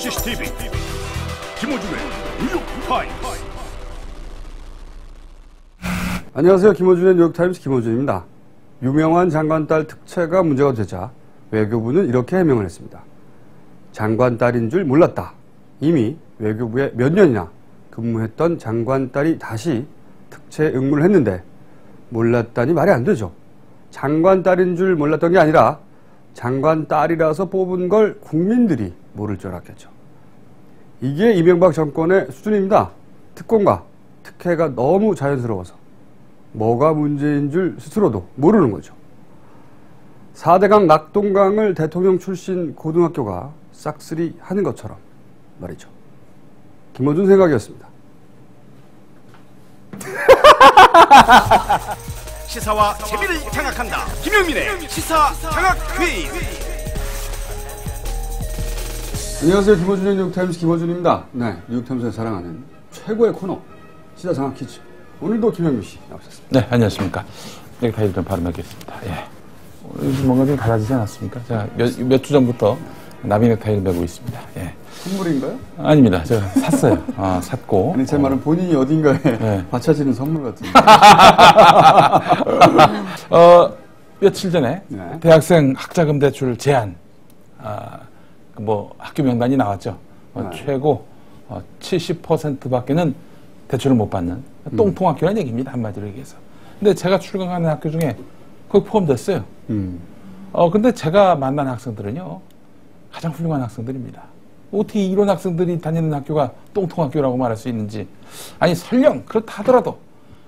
CCTV 김어준의 뉴욕타임스. 안녕하세요. 김어준의 뉴욕타임스 김어준입니다. 유명한 장관 딸 특채가 문제가 되자 외교부는 이렇게 해명을 했습니다. 장관 딸인 줄 몰랐다. 이미 외교부에 몇 년이나 근무했던 장관 딸이 다시 특채 응모를 했는데 몰랐다니 말이 안 되죠. 장관 딸인 줄 몰랐던 게 아니라 장관 딸이라서 뽑은 걸 국민들이 모를 줄 알았겠죠. 이게 이명박 정권의 수준입니다. 특권과 특혜가 너무 자연스러워서 뭐가 문제인 줄 스스로도 모르는 거죠. 4대강 낙동강을 대통령 출신 고등학교가 싹쓸이 하는 것처럼 말이죠. 김어준 생각이었습니다. 시사와 재미를 장악한다. 김용민의 시사 장악 퀴즈. 안녕하세요. 김어준의 뉴욕타임스 김어준입니다. 네, 뉴욕타임스에서 자랑하는 최고의 코너 시사 장악 퀴즈. 오늘도 김영민 씨 나오셨습니다. 네, 안녕하십니까. 여기 파일 좀 발음하겠습니다. 예. 요즘 뭔가 좀 달라지지 않았습니까? 제가 몇 주 전부터 나비넥 타이를 메고 있습니다. 예. 선물인가요? 아닙니다. 제가 샀어요. 샀고. 아니, 제 말은 본인이 어딘가에 네. 바쳐지는 선물 같은데. 며칠 전에 네. 대학생 학자금 대출 제한, 학교 명단이 나왔죠. 네. 최고 70%밖에는 대출을 못 받는 똥통학교라는 얘기입니다. 한마디로 얘기해서. 근데 제가 출강하는 학교 중에 거기 포함됐어요. 근데 제가 만난 학생들은요, 가장 훌륭한 학생들입니다. 어떻게 이런 학생들이 다니는 학교가 똥통학교라고 말할 수 있는지. 아니, 설령 그렇다 하더라도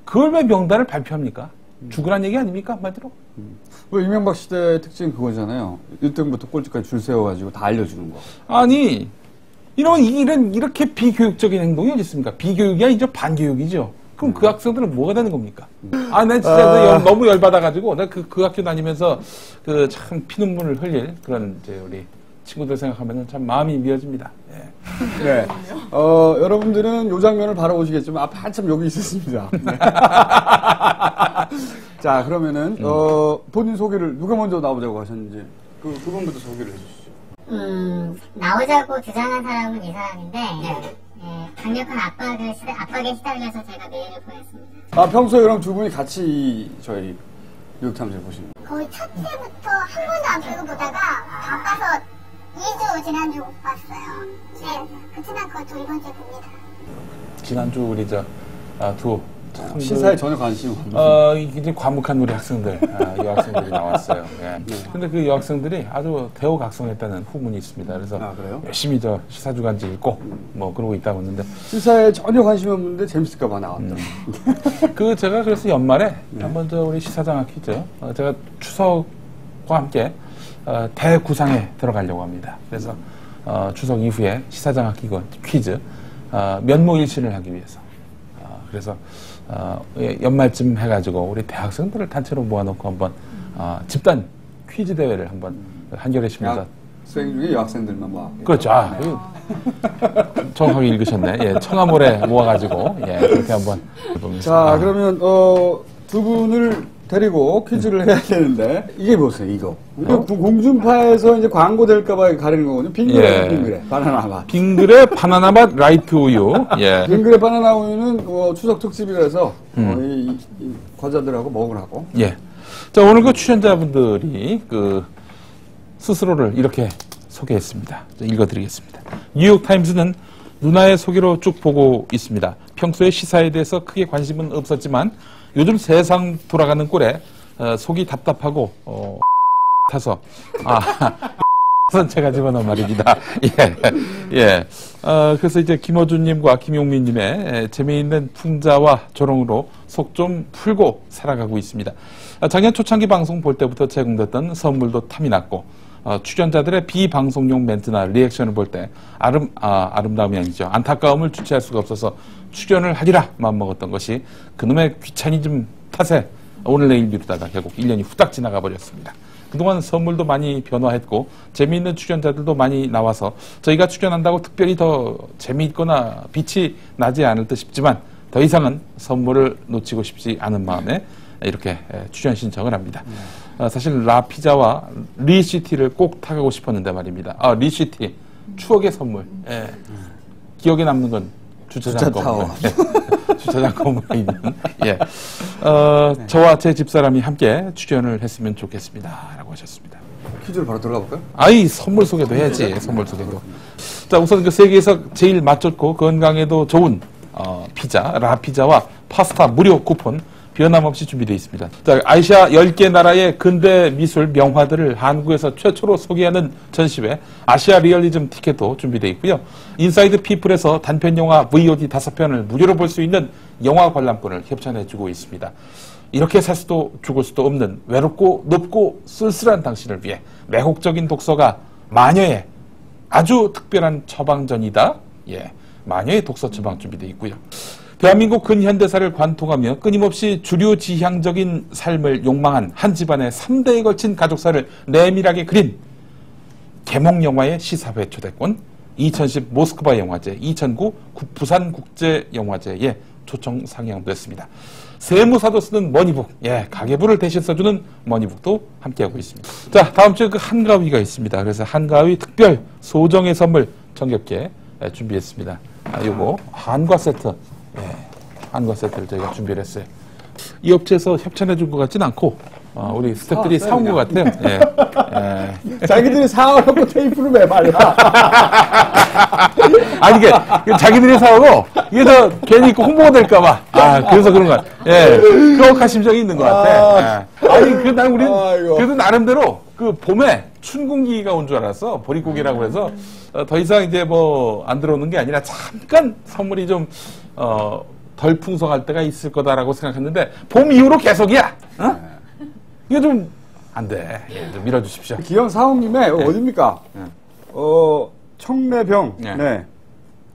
그걸 왜 명단을 발표합니까? 죽으란 얘기 아닙니까? 한마디로? 이명박 시대의 특징은 그거잖아요. 1등부터 꼴찌까지 줄 세워가지고 다 알려주는 거. 아니, 이렇게 비교육적인 행동이 어디 있습니까? 비교육이 아니죠. 반교육이죠. 그럼 그 학생들은 뭐가 되는 겁니까? 난 진짜 너무 열받아가지고, 내가 그 학교 다니면서 참 피눈물을 흘릴 그런 우리 친구들 생각하면 참 마음이 미어집니다. 예. 네. 여러분들은 이 장면을 바라보시겠지만 앞에 한참 여기 있었습니다. 네. 자, 그러면은, 본인 소개를 누가 먼저 나오자고 하셨는지 그분부터 소개를 해주시죠. 나오자고 주장한 사람은 이 사람인데, 강력한 압박에 시달려서 제가 메일을 보냈습니다. 평소에 그럼 두 분이 같이 저희 뉴욕타임스에 보시는 거예요? 거의 첫 해부터 한 번도 안 펴고 보다가 바빠서 2주 지난주 못 봤어요. 네, 그치만 그거 두 번째 봅니다. 지난주 우리 두 시사에 전혀 관심이 없는 이게 과묵한 우리 학생들, 여학생들이 나왔어요. 예. 네. 근데 그 여학생들이 아주 대호각성했다는 후문이 있습니다. 그래서 그래요? 열심히 시사주간지 읽고 그러고 있다고 했는데 시사에 전혀 관심이 없는데 재밌을까봐 나왔다. 제가 그래서 연말에 네. 한번 우리 시사장학 퀴즈, 제가 추석과 함께 대구상에 들어가려고 합니다. 그래서 추석 이후에 시사장학 퀴즈 면모일신을 하기 위해서 그래서 연말쯤 해가지고 우리 대학생들을 단체로 모아놓고 한번 집단 퀴즈 대회를 한번 한겨레 신문사 학생 중에 여학생들만 모아. 그렇죠. 정확하게 읽으셨네. 예, 청아몰에 모아가지고 그렇게 한번 해봅니다. 자, 그러면 두 분을 데리고 퀴즈를 해야 되는데 이게 보세요, 이거. 공중파에서 이제 광고 될까봐 가리는 거거든요. 빙그레, 바나나 맛. 빙그레 바나나 맛 라이트 우유. 예. 빙그레 바나나 우유는 추석 특집이라서 이 과자들하고 먹으라고. 예. 자, 오늘 출연자분들이 스스로를 이렇게 소개했습니다. 읽어드리겠습니다. 뉴욕타임스는 누나의 소개로 쭉 보고 있습니다. 평소에 시사에 대해서 크게 관심은 없었지만 요즘 세상 돌아가는 꼴에 속이 답답하고 타서 제가 집어넣은 말입니다. 예. 그래서 이제 김어준님과 김용민님의 재미있는 풍자와 조롱으로 속 좀 풀고 살아가고 있습니다. 작년 초창기 방송 볼 때부터 제공됐던 선물도 탐이 났고 출연자들의 비방송용 멘트나 리액션을 볼 때 아름다움이 아니죠. 안타까움을 주체할 수가 없어서 출연을 하리라 마음먹었던 것이 그놈의 귀차니즘 탓에 오늘 내일 미루다가 결국 1년이 후딱 지나가 버렸습니다. 그동안 선물도 많이 변화했고 재미있는 출연자들도 많이 나와서 저희가 출연한다고 특별히 더 재미있거나 빛이 나지 않을 듯 싶지만 더 이상은 선물을 놓치고 싶지 않은 마음에 이렇게 출연 신청을 합니다. 사실 라피자와 리시티를 꼭 타가고 싶었는데 말입니다. 리시티 추억의 선물. 예. 기억에 남는 건 주차장 건물. 예. 주차장 건물에 있는. 예. 저와 제 집사람이 함께 출연을 했으면 좋겠습니다. 라고 하셨습니다. 퀴즈로 바로 들어가 볼까요? 아이, 선물 소개도 해야지. 선물 소개도. 자, 우선 그 세계에서 제일 맛 좋고 건강에도 좋은 피자, 라피자와 파스타 무료 쿠폰 변함없이 준비되어 있습니다. 자, 아시아 10개 나라의 근대 미술 명화들을 한국에서 최초로 소개하는 전시회 아시아 리얼리즘 티켓도 준비되어 있고요. 인사이드 피플에서 단편 영화 VOD 5편을 무료로 볼 수 있는 영화 관람권을 협찬해주고 있습니다. 이렇게 살 수도 죽을 수도 없는 외롭고 높고 쓸쓸한 당신을 위해 매혹적인 독서가 마녀의 아주 특별한 처방전이다. 예, 마녀의 독서 처방 준비되어 있고요. 대한민국 근현대사를 관통하며 끊임없이 주류지향적인 삶을 욕망한 한 집안의 3대에 걸친 가족사를 내밀하게 그린 개몽영화의 시사회 초대권, 2010 모스크바 영화제, 2009 부산국제영화제에 초청 상영됐습니다. 세무사도 쓰는 머니북, 예, 가계부를 대신 써주는 머니북도 함께하고 있습니다. 자, 다음 주에 그 한가위가 있습니다. 그래서 한가위 특별 소정의 선물 정겹게 준비했습니다. 요거 한과 세트, 예, 한과 세트를 저희가 준비를 했어요. 이 업체에서 협찬해 준 것 같진 않고 우리 스태프들이 사온 것 같아요. 예. 예. 자기들이 사와놓고 테이프를 왜 발라? 아니, 이게 자기들이 사오고 이게 더 괜히 홍보가 될까봐. 그래서 그런 것 같아요. 예. 그런 심정이 있는 것 같아. 예. 아니, 우리 그래도 나름대로 그 봄에 춘궁기가 온 줄 알았어. 보릿고개라고 해서 더 이상 이제 뭐 안 들어오는 게 아니라 잠깐 선물이 좀 덜 풍성할 때가 있을 거다라고 생각했는데 봄 이후로 계속이야. 어? 이거 좀 안 돼. 예, 좀 밀어주십시오. 기영 사옥님의 어딥니까? 청래병. 네. 네.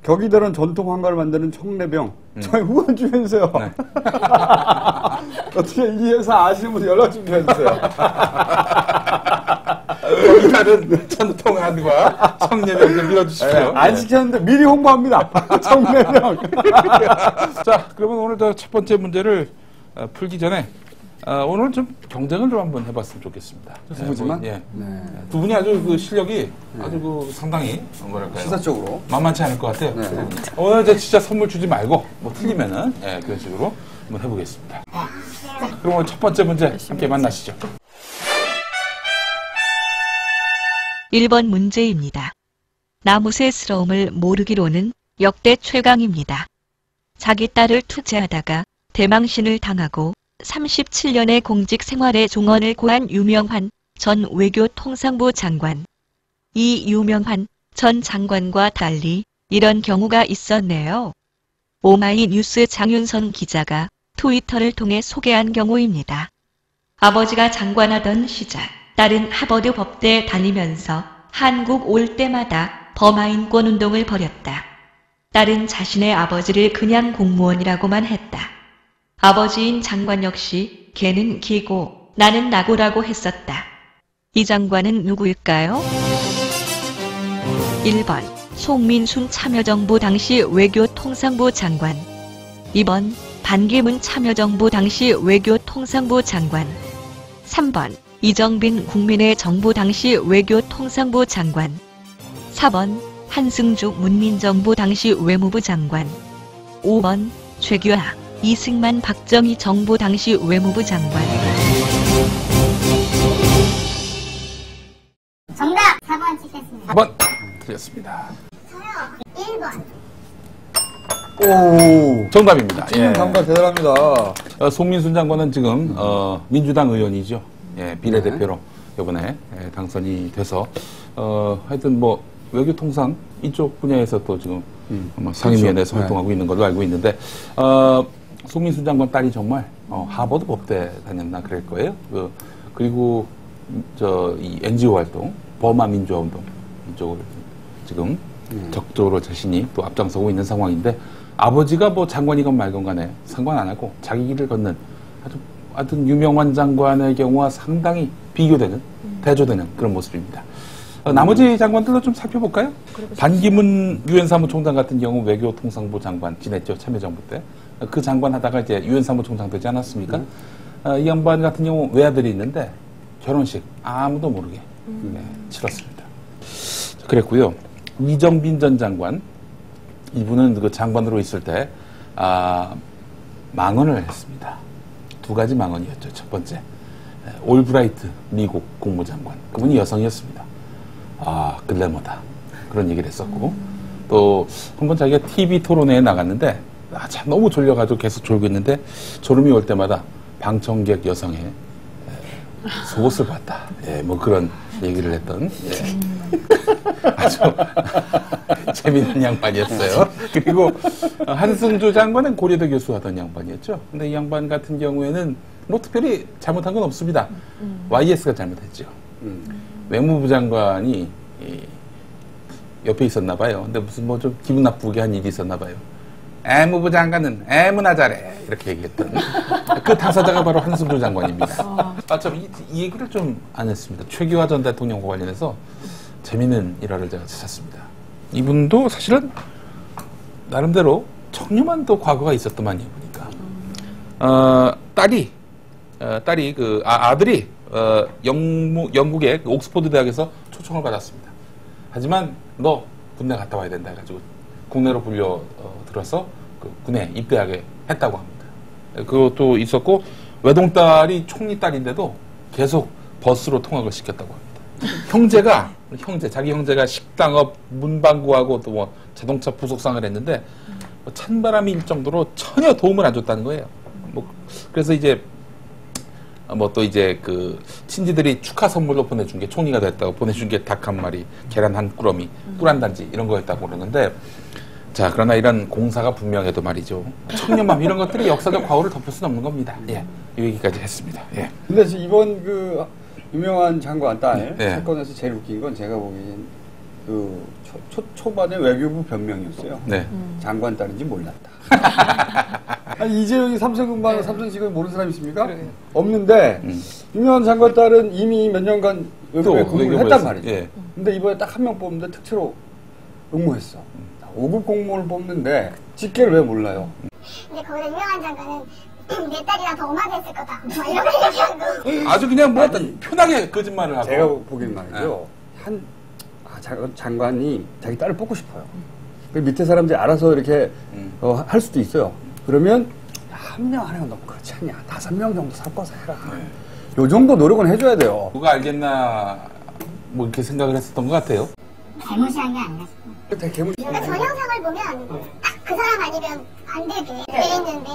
격이다른 전통 환가를 만드는 청래병. 저희 후원 좀 해주세요. 네. 어떻게 이 회사 아시는 분 연락 좀 해주세요. 여기 다른 전통 한과 청래병 좀 밀어주십시오. 안 시켰는데 미리 홍보합니다. 청래병. 자, 그러면 오늘 첫 번째 문제를 풀기 전에 오늘 좀 경쟁을 좀 한번 해봤으면 좋겠습니다. 두 분이만? 예. 네. 두 분이 아주 그 실력이 아주 그 상당히 뭐랄까요? 시사적으로. 만만치 않을 것 같아요. 네. 오늘 이제 진짜 선물 주지 말고 뭐 틀리면은 예, 그런 식으로 한번 해보겠습니다. 자, 그럼 오늘 첫 번째 문제 함께 만나시죠. 1번 문제입니다. 나무새스러움을 모르기로는 역대 최강입니다. 자기 딸을 투자하다가 대망신을 당하고 37년의 공직 생활의 종언을 고한 유명한 전 외교통상부 장관. 이 유명한 전 장관과 달리 이런 경우가 있었네요. 오마이뉴스 장윤선 기자가 트위터를 통해 소개한 경우입니다. 아버지가 장관하던 시절 딸은 하버드 법대에 다니면서 한국 올 때마다 버마인권 운동을 벌였다. 딸은 자신의 아버지를 그냥 공무원이라고만 했다. 아버지인 장관 역시 걔는 기고 나는 나고라고 했었다. 이 장관은 누구일까요? 1번 송민순 참여정부 당시 외교통상부 장관. 2번 반기문 참여정부 당시 외교통상부 장관. 3번 이정빈 국민의 정부 당시 외교통상부 장관. 4번 한승주 문민정부 당시 외무부 장관. 5번 최규하 이승만 박정희 정부 당시 외무부 장관. 정답 4번 찍겠습니다. 4번 틀렸습니다. 저요 1번. 오. 정답입니다. 예. 장관 대단합니다. 송민순 장관은 지금 민주당 의원이죠. 예, 비례대표로 이번에 당선이 돼서 하여튼 뭐 외교통상 이쪽 분야에서 또 지금 아마 상임위원회에서 그렇죠. 활동하고 있는 걸로 알고 있는데 송민순 장관 딸이 정말 하버드 법대 다녔나 그럴 거예요. 그리고 이 NGO 활동, 버마 민주화 운동 이쪽을 지금 적극적으로 자신이 또 앞장서고 있는 상황인데 아버지가 뭐 장관이건 말건 간에 상관 안 하고 자기 길을 걷는 하여튼 유명한 장관의 경우와 상당히 비교되는, 대조되는 그런 모습입니다. 나머지 장관들도 좀 살펴볼까요? 반기문 유엔 사무총장 같은 경우 외교통상부 장관 지냈죠, 참여정부 때. 그 장관 하다가 이제 유엔 사무총장 되지 않았습니까? 이 양반 같은 경우 외아들이 있는데 결혼식 아무도 모르게 치렀습니다. 그랬고요. 이정빈 전 장관, 이분은 그 장관으로 있을 때 망언을 했습니다. 두 가지 망언이었죠. 첫 번째, 올브라이트 미국 국무장관, 그분이 여성이었습니다. 글래머다, 그런 얘기를 했었고, 또 한 번 자기가 TV 토론회에 나갔는데 참 너무 졸려가지고 계속 졸고 있는데 졸음이 올 때마다 방청객 여성의 속옷을 봤다. 예, 뭐 그런 얘기를 했던, 아주 재미있는 양반이었어요. 그리고 한승주 장관은 고려대 교수 하던 양반이었죠. 근데 이 양반 같은 경우에는 뭐 특별히 잘못한 건 없습니다. YS가 잘못했죠. 외무부 장관이 옆에 있었나 봐요. 근데 무슨 뭐 좀 기분 나쁘게 한 일이 있었나 봐요. 애무부 장관은 애무나 잘해, 이렇게 얘기했던 그 당사자가 바로 한승주 장관입니다. 참 이 얘기를 좀 안 했습니다. 최규하 전 대통령과 관련해서 재미있는 일화를 제가 찾았습니다. 이분도 사실은 나름대로 청렴한 또 과거가 있었더만요. 보니까 딸이 아들이 영국의 옥스퍼드 대학에서 초청을 받았습니다. 하지만 너 군대 갔다 와야 된다 해가지고 국내로 불려 들어서 그 군에 입대하게 했다고 합니다. 그것도 있었고, 외동딸이 총리 딸인데도 계속 버스로 통학을 시켰다고 합니다. 자기 형제가 식당업, 문방구하고 또 뭐 자동차 부속상을 했는데 뭐 찬바람이 일 정도로 전혀 도움을 안 줬다는 거예요. 뭐 그래서 이제 뭐 또 이제 그 친지들이 축하 선물로 보내준 게, 총리가 됐다고 보내준 게 닭 한 마리, 계란 한 꾸러미, 꿀 한 단지 이런 거였다고 그러는데, 자, 그러나 이런 공사가 분명해도 말이죠, 청렴함 이런 것들이 역사적 과오를 덮을 수는 없는 겁니다. 예, 이 얘기까지 했습니다. 예. 근데 이번 그 유명한 장관 딸 네. 사건에서 제일 웃긴 건 제가 보기엔 그 초반에 외교부 변명이었어요. 네. 장관 딸인지 몰랐다. 아니, 이재용이 삼성금방 삼성직을 모르는 사람이 있습니까? 없는데 유명한 장관 딸은 이미 몇 년간 외교부에 근무를 했단 말이죠. 예. 근데 이번에 딱 한 명 뽑는데 특채로 응모했어. 5급 공무원을 뽑는데 직계를 왜 몰라요? 근데 거기서 유명한 장관은 내 딸이랑 더 엄하게 했을 거다. 뭐 이렇게 얘기하고. 아주 그냥 뭐 편하게 거짓말을 하고. 제가 보기엔 말이죠. 장관이 자기 딸을 뽑고 싶어요. 그 밑에 사람들이 알아서 이렇게 할 수도 있어요. 그러면 한 명 하나가 너무 그렇지 않냐. 5명 정도 섞어서 해라. 요 정도 노력은 해줘야 돼요. 누가 알겠나 뭐 이렇게 생각을 했었던 것 같아요. 잘못이 한 게 아니라. 되게 개물. 그러니까 저 영상을 보면 딱 그 사람 아니면 안 되게 돼 있는데.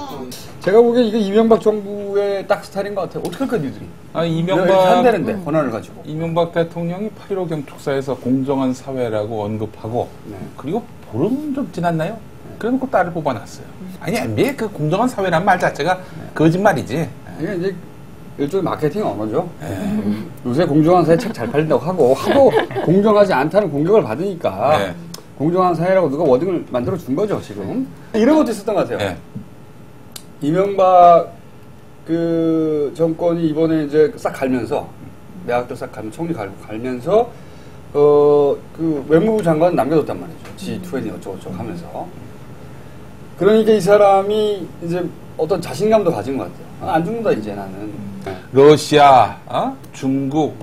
제가 보기엔 이게 이명박 정부의 딱 스타일인 것 같아요. 어떻게 할까 니들이? 한다는데 권한을 가지고. 이명박 대통령이 8.15 경축사에서 공정한 사회라고 언급하고, 그리고 보름 좀 지났나요? 그래놓고 딸을 뽑아놨어요. 아니, MB의 그 공정한 사회란 말 자체가 거짓말이지. 이게 이제 일종의 마케팅 언어죠. 요새 공정한 사회 책 잘 팔린다고 하고 공정하지 않다는 공격을 받으니까 공정한 사회라고 누가 워딩을 만들어 준 거죠, 지금. 이런 것도 있었던 것 같아요. 이명박 그 정권이 이번에 이제 싹 갈면서, 내각들 싹 갈면, 총리 갈면서 그 외무부 장관 남겨뒀단 말이죠. G20 어쩌고저쩌고 하면서. 그러니까 이 사람이 이제 어떤 자신감도 가진 것 같아요. 안 죽는다 이제 나는. 러시아, 중국,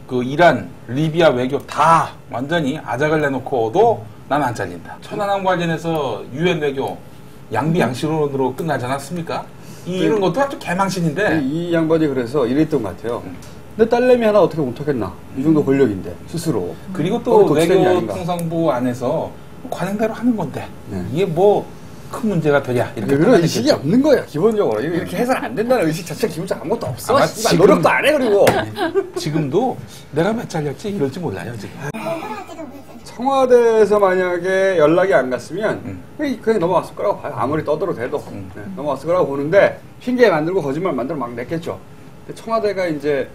그 이란, 리비아 외교 다 완전히 아작을 내놓고도 난 안 잘린다. 천안함 관련해서 유엔 외교 양비 양식론으로 끝나지 않았습니까? 이런 것도 아주 개망신인데. 이 양반이 그래서 이랬던 것 같아요. 내 딸내미 하나 어떻게 못하겠나. 이 정도 권력인데 스스로. 그리고 또 외교통상부 안에서 관행대로 하는 건데 이게 뭐 큰 문제가 되냐, 이렇게. 그런 의식이 없는 거야, 기본적으로. 이렇게 해서는 안 된다는 의식 자체가 기본적으로 아무것도 없어. 노력도 안 해, 그리고. 지금도 내가 몇 잘렸지 이럴지 몰라요, 지금. 청와대에서 만약에 연락이 안 갔으면 그냥 넘어갔을 거라고 봐요. 아무리 떠들어대도 넘어갔을 거라고 보는데, 핑계 만들고 거짓말 만들어 막 냈겠죠. 근데 청와대가 이제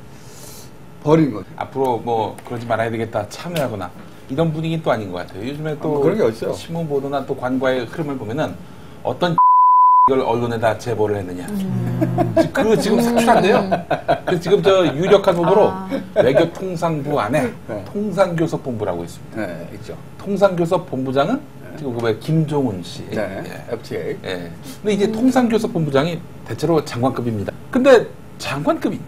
버린 거죠. 앞으로 뭐 그러지 말아야 되겠다, 참여하거나 이런 분위기는 또 아닌 것 같아요. 요즘에 또 그런 게 어딨어요. 신문 보도나 또 관과의 흐름을 보면은 어떤 이걸 언론에다 제보를 했느냐. 그거 지금 색출한대요. 그래서 지금 저 유력한 후보로 외교통상부 안에 통상교섭본부라고 있습니다. 네, 있죠. 통상교섭본부장은 지금 그 김종훈 씨. 네, FTA. 예. 근데 이제 통상교섭본부장이 대체로 장관급입니다. 근데 장관급이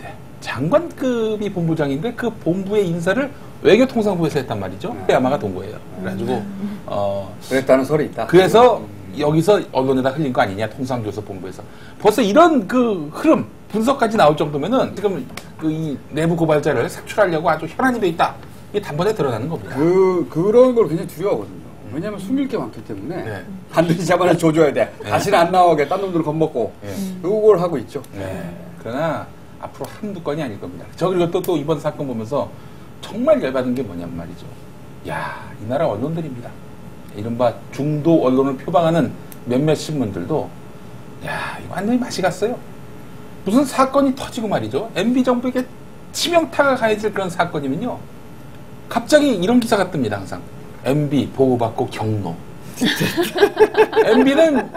본부장인데 그 본부의 인사를 외교통상부에서 했단 말이죠. 야마가 돈 거예요. 그래가지고 그랬다는 설이 있다. 그래서 여기서 언론에다 흘린 거 아니냐, 통상조사본부에서. 벌써 이런 그 흐름, 분석까지 나올 정도면은 지금 그 이 내부 고발자를 색출하려고 아주 혈안이 돼 있다. 이게 단번에 드러나는 겁니다. 그런 걸 굉장히 두려워하거든요. 왜냐면 숨길 게 많기 때문에 네. 반드시 잡아내 줘줘야 돼. 다시는 안 나오게 딴 놈들을 겁먹고 그걸 하고 있죠. 네. 그러나 앞으로 한두 건이 아닐 겁니다. 저 그리고 또 이번 사건 보면서 정말 열받은 게 뭐냐면 말이죠. 야, 이 나라 언론들입니다. 이른바 중도 언론을 표방하는 몇몇 신문들도 야, 이거 완전히 맛이 갔어요. 무슨 사건이 터지고 말이죠. MB 정부에게 치명타가 가해질 그런 사건이면요. 갑자기 이런 기사가 뜹니다, 항상. MB 보호받고 경로. MB는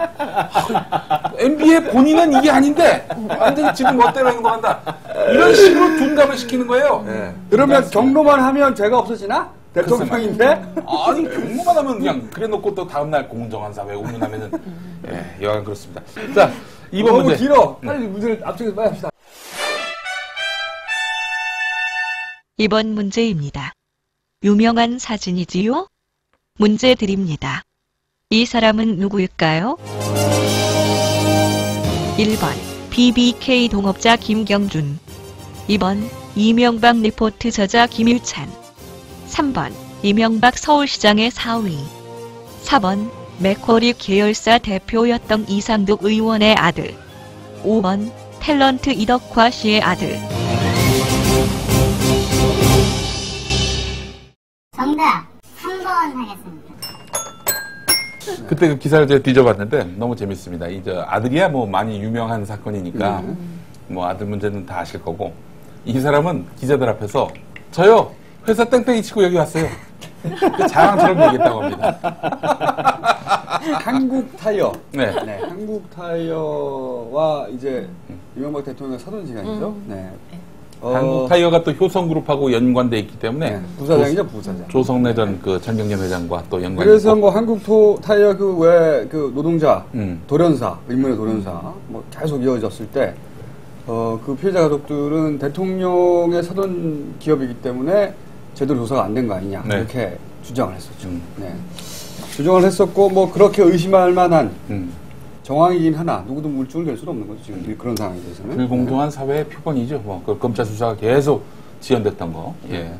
MB의 본인은 이게 아닌데 완전히 지금 멋대로 행동한다. 이런 식으로 둔갑을 시키는 거예요. 네. 그러면 경로만 하면 죄가 없어지나? 대통령인데? 아니 경로만 하면 그냥 그래놓고 또 다음날 공정한 사회 운운하면은 예, 여간 그렇습니다. 자, 이번 너무 문제. 길어. 빨리 문제를 앞쪽에서 빨리 합시다. 이번 문제입니다. 유명한 사진이지요? 문제 드립니다. 이 사람은 누구일까요? 1번 BBK 동업자 김경준, 2번 이명박 리포트 저자 김일찬, 3번 이명박 서울시장의 사위, 4번 맥쿼리 계열사 대표였던 이상득 의원의 아들, 5번 탤런트 이덕화 씨의 아들. 정답 3번 하겠습니다. 그때 그 기사를 제가 뒤져봤는데 너무 재밌습니다. 이제 아들이야 뭐 많이 유명한 사건이니까 뭐 아들 문제는 다 아실 거고, 이 사람은 기자들 앞에서 저요 회사 땡땡이 치고 여기 왔어요. 그 자랑처럼 얘기했다고 합니다. 한국 타이어. 네. 네. 한국 타이어와 이제 이명박 대통령의 사돈 시간이죠. 네. 한국 타이어가 또 효성그룹하고 연관돼 있기 때문에 네. 부사장이죠, 부사장. 조성래 전 그 전경련 회장과 또 연관이 그래서 있고. 뭐 한국 타이어 그 외 그 노동자 돌연사, 인문의 돌연사 뭐 계속 이어졌을 때 그 피해자 가족들은 대통령의 사돈 기업이기 때문에 제대로 조사가 안 된 거 아니냐 네. 이렇게 주장을 했었죠. 네. 주장을 했었고 뭐 그렇게 의심할 만한 정황이긴 하나 누구도 물증을 댈 수는 없는 거죠. 지금 그런 상황에 대해서는. 불공정한 사회의 표본이죠. 뭐, 그 검찰 수사가 계속 지연됐던 거. 예.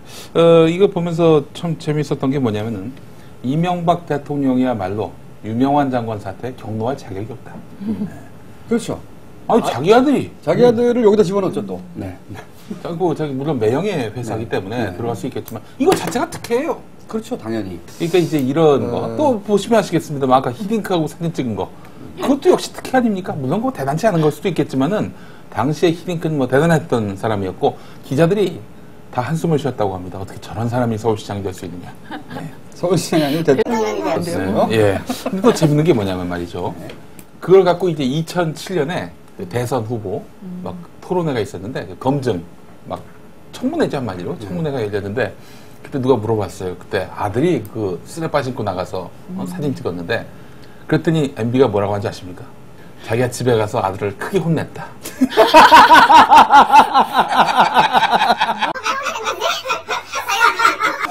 이거 보면서 참 재미있었던 게 뭐냐면은, 이명박 대통령이야말로 유명한 장관 사태에 경로할 자격이 없다. 그렇죠. 아니, 자기 아들이. 자기 아들을 여기다 집어넣었죠 또. 네. 자기 물론 매형의 회사이기 때문에 들어갈 수 있겠지만, 이거 자체가 특혜예요. 그렇죠, 당연히. 그러니까 이제 이런 거. 또 보시면 아시겠습니다만, 아까 히딩크하고 사진 찍은 거. 그것도 역시 특혜 아닙니까? 물론 그거 대단치 않은 걸 수도 있겠지만은, 당시에 히딩크는 뭐 대단했던 사람이었고, 기자들이 다 한숨을 쉬었다고 합니다. 어떻게 저런 사람이 서울시장이 될 수 있느냐. 네. 서울시장이 아니고 대통령이 됐어요. 예. 근데 또 재밌는 게 뭐냐면 말이죠. 그걸 갖고 이제 2007년에 대선 후보 막 토론회가 있었는데, 검증, 막 청문회죠, 한마디로. 청문회가 열렸는데, 그때 누가 물어봤어요. 그때 아들이 그 쓰레빠 신고 나가서 사진 찍었는데, 그랬더니 MB가 뭐라고 하는지 아십니까? 자기가 집에 가서 아들을 크게 혼냈다.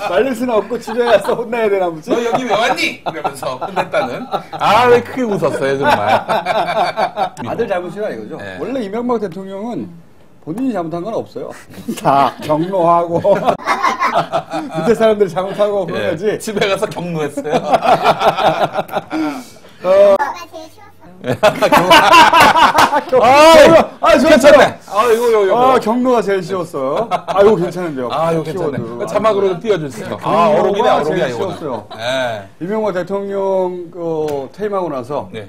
말릴 수는 없고 집에 가서 혼내야 되나 보지. 너 여기 왜 왔니? 이러면서 혼냈다는. 아, 왜 크게 웃었어요, 정말. 아들 잘못이라 이거죠. 네. 원래 이명박 대통령은 본인이 잘못한 건 없어요. 다 경로하고 밑에 사람들 잘못하고 그런 예, 거지. 집에 가서 경로했어요. 뭐가 제일 쉬웠어요? 괜찮네. 이거. 경로가 제일 쉬웠어요. 이거 괜찮은데요. 이거 키워드. 괜찮네. 자막으로 좀 띄워주세요. 경로가 어록이네, 제일 어록이야, 이거는. 쉬웠어요. 예. 이명박 대통령 퇴임하고 나서 네.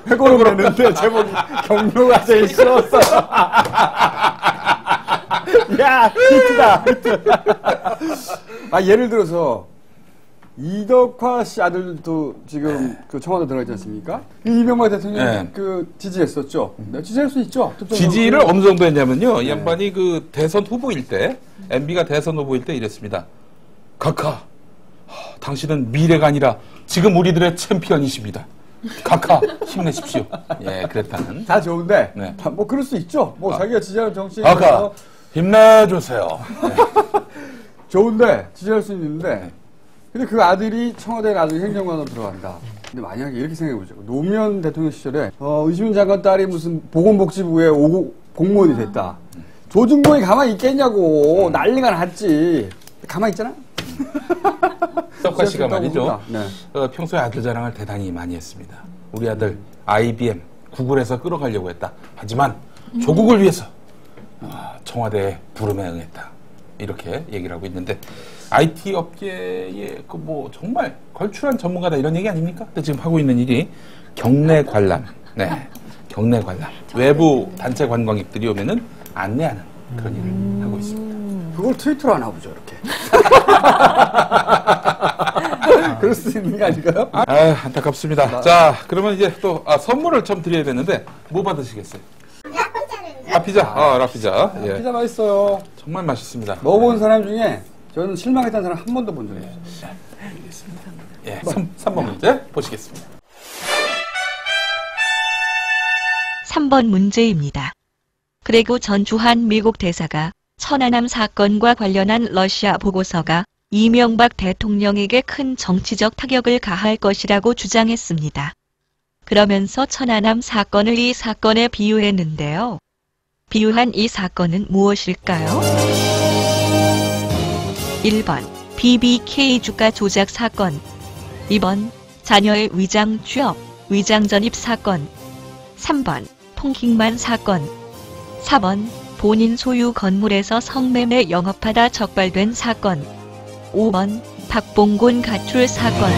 회고를 냈는데 제목이 경로가 제일 쉬웠어. 야, 히트다. 예를 들어서 이덕화 씨 아들도 지금 그 청와대 들어가 있지 않습니까? 이명박 대통령 네. 그 지지했었죠. 네, 지지할 수 있죠. 지지를 어느 정도 했냐면요. 이 양반이 그 대선 후보일 때, MB가 대선 후보일 때 이랬습니다. 각하, 당신은 미래가 아니라 지금 우리들의 챔피언이십니다. 각하, 힘내십시오. 예, 그랬다는. 다 좋은데, 네. 뭐 그럴 수 있죠. 뭐 자기가 지지하는 정치인. 각하, 힘내주세요. 네. 좋은데 지지할 수는 있는데 근데 그 아들이 청와대 나중에 행정관으로 들어간다. 근데 만약에 이렇게 생각해보죠. 노무현 대통령 시절에 유시민 장관 딸이 무슨 보건복지부에 공무원이 됐다. 조중동이 가만히 있겠냐고. 난리가 났지. 가만히 있잖아. 석화 씨가 말이죠. 네. 평소에 아들 자랑을 대단히 많이 했습니다. 우리 아들 IBM, 구글에서 끌어가려고 했다. 하지만 조국을 위해서 청와대에 부름에 응했다. 이렇게 얘기를 하고 있는데 IT 업계의 그 뭐 정말 걸출한 전문가다 이런 얘기 아닙니까? 근데 지금 하고 있는 일이 경내 관람. 네. 경내 관람. 외부 단체 관광객들이 오면은 안내하는 그런 일을 하고 있습니다. 그걸 트위터로 하나 보죠, 이렇게. 그럴 수 있는 게 아닐까요? 안타깝습니다. 자, 그러면 이제 또 선물을 좀 드려야 되는데 뭐 받으시겠어요? 라피자. 라피자. 예. 피자 맛있어요. 정말 맛있습니다. 먹어본 사람 중에 저는 실망했다는 사람 한 번도 본 적이 없어요. 예, 3번 문제 보시겠습니다. 3번 문제입니다. 그레고 전 주한 미국 대사가 천안함 사건과 관련한 러시아 보고서가 이명박 대통령에게 큰 정치적 타격을 가할 것이라고 주장했습니다. 그러면서 천안함 사건을 이 사건에 비유했는데요. 비유한 이 사건은 무엇일까요? 1번 BBK 주가 조작 사건, 2번 자녀의 위장 취업, 위장 전입 사건, 3번 통킹만 사건, 4번 본인 소유 건물에서 성매매 영업하다 적발된 사건, 5번 박봉곤 가출 사건.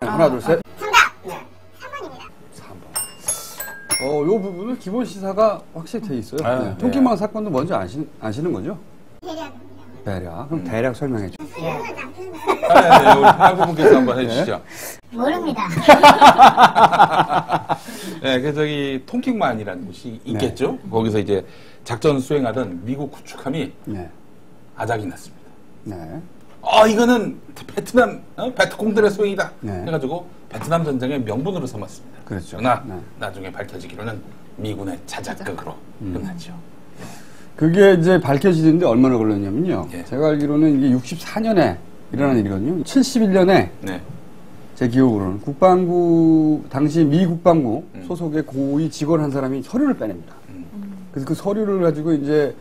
하나, 둘, 셋. 정답! 3번입니다. 3번. 요 부분은 기본 시사가 확실히 돼 있어요. 네. 통키망 사건도 먼저 아시는 거죠? 대략은요. 대략. 그럼 대략 설명해 줘. 우리 하부분께서 한번 해주시죠. 모릅니다. 네, 그 저기 통킹만이라는 곳이 있겠죠. 거기서 이제 작전 수행하던 미국 구축함이 네. 아작이 났습니다. 네. 이거는 베트남 베트콩들의 소행이다. 네. 해가지고 베트남 전쟁의 명분으로 삼았습니다. 그렇죠. 그러나 네. 나중에 밝혀지기로는 미군의 자작극으로 끝났죠. 그게 이제 밝혀지는데 얼마나 걸렸냐면요. 예. 제가 알기로는 이게 64년에 일어난 일이거든요. 71년에 네. 제 기억으로는 국방부, 당시 미 국방부 소속의 고위 직원 한 사람이 서류를 빼냅니다. 그래서 그 서류를 가지고 이제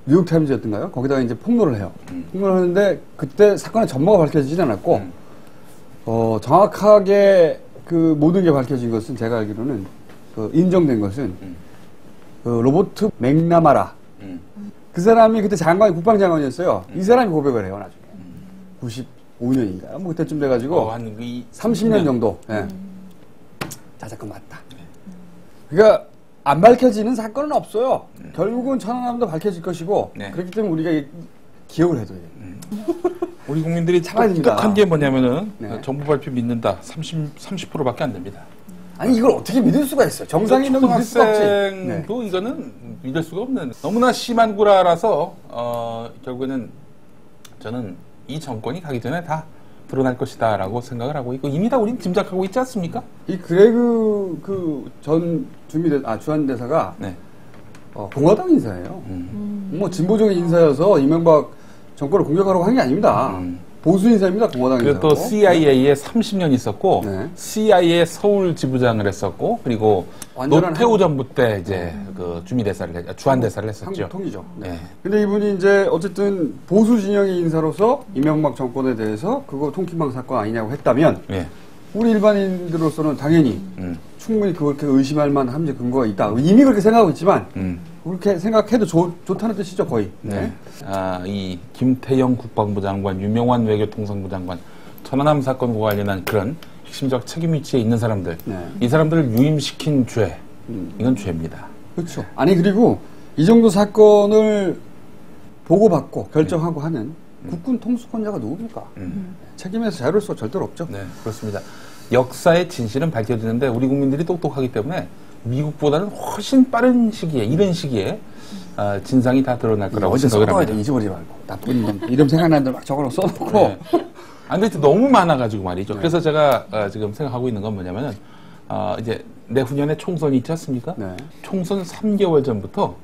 뉴욕타임즈였던가요? 거기다가 이제 폭로를 해요. 폭로를 하는데 그때 사건의 전모가 밝혀지진 않았고, 정확하게 그 모든 게 밝혀진 것은 제가 알기로는 인정된 것은 로버트 맥나마라. 그 사람이 그때 국방장관이었어요. 이 사람이 고백을 해요, 나중에. 95년인가요? 뭐 그때쯤 돼가지고. 한 30년 정도. 예. 자작극 맞다. 그러니까 안 밝혀지는 사건은 없어요. 결국은 천안함도 밝혀질 것이고. 네. 그렇기 때문에 우리가 기억을 해둬야 돼요. 우리 국민들이 참아야 됩니다. 똑똑한 게 뭐냐면은 네. 정부 발표 믿는다. 30%밖에 안 됩니다. 아니 이걸 어떻게 믿을 수가 있어요? 정상이 있는 걸 믿을 수가 없지. 네. 초등학생도 이거는 믿을 수가 없는 너무나 심한 구라라서 결국에는 저는 이 정권이 가기 전에 다 드러날 것이다라고 생각을 하고 있고 이미 다 우린 짐작하고 있지 않습니까? 이 그레그 그 전 주한 대사가 네. 공화당 인사예요. 뭐 진보적인 인사여서 이명박 정권을 공격하려고 한 게 아닙니다. 보수 인사입니다. 공화당 그리고 인사고. 또 CIA에 30년 있었고 네. CIA 서울 지부장을 했었고 그리고 완전한 노태우 정부 때 이제 그 주한 대사를 했었죠. 한국통이죠. 네. 네. 근데 이분이 이제 어쨌든 보수 진영의 인사로서 이명박 정권에 대해서 그거 통키망 사건 아니냐고 했다면 네. 우리 일반인들로서는 당연히 충분히 그렇게 의심할 만한 함정 근거가 있다. 이미 그렇게 생각하고 있지만 그렇게 생각해도 좋다는 뜻이죠, 거의. 네. 이 김태영 국방부 장관, 유명한 외교통상부 장관, 천안함 사건과 관련한 그런 핵심적 책임 위치에 있는 사람들, 네. 이 사람들을 유임시킨 죄, 이건 죄입니다. 그렇죠. 아니 그리고 이 정도 사건을 보고받고 결정하고 하는 국군 통수권자가 누굽니까? 책임에서 자유로울 수가 절대로 없죠. 네, 그렇습니다. 역사의 진실은 밝혀지는데 우리 국민들이 똑똑하기 때문에 미국보다는 훨씬 빠른 시기에, 이런 시기에 진상이 다 드러날 거라고 어제 생각을 써놔야 합니다. 돼. 잊어버리지 말고. 나쁜 놈. 이름 생각나는 대로 막 적어놓고 써놓고. 네. 근데 너무 많아가지고 말이죠. 그래서 제가 지금 생각하고 있는 건 뭐냐면은 이제 내후년에 총선이 있지 않습니까? 네. 총선 3개월 전부터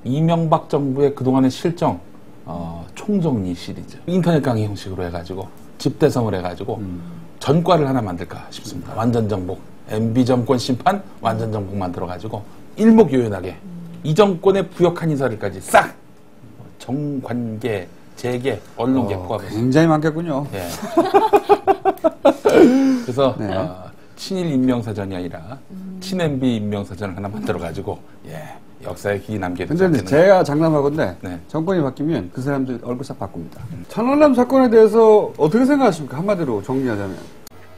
이명박 정부의 그동안의 실정 총정리 시리즈 인터넷 강의 형식으로 해가지고 집대성을 해가지고 전과를 하나 만들까 싶습니다. 완전 정복, MB 정권 심판 완전 정복 만들어가지고 일목요연하게 이 정권의 부역한 인사들까지 싹 정관계, 재계, 언론계 포함해서 굉장히 많겠군요. 예. 그래서 네. 친일 인명사전이 아니라 친MB 인명사전을 하나 만들어가지고 역사에 기이 남게 되지 근데 이제 제가 장담하건데 네. 정권이 바뀌면 그 사람들 얼굴 싹 바꿉니다. 천안함 사건에 대해서 어떻게 생각하십니까? 한마디로 정리하자면.